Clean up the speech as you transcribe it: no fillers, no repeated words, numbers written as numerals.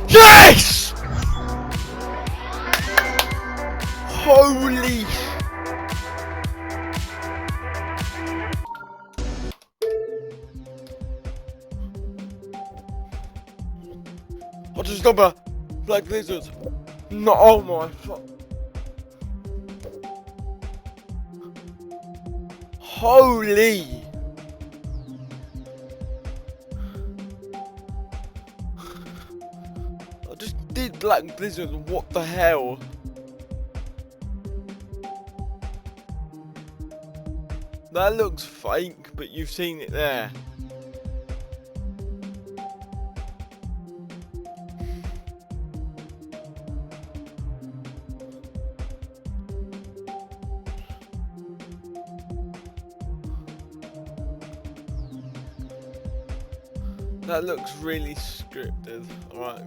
Yes! Holy! What is number? Black lizard. No, oh my fuck. Holy! I just did Black Blizzard, what the hell? That looks fake, but you've seen it there. That looks really scripted. Alright.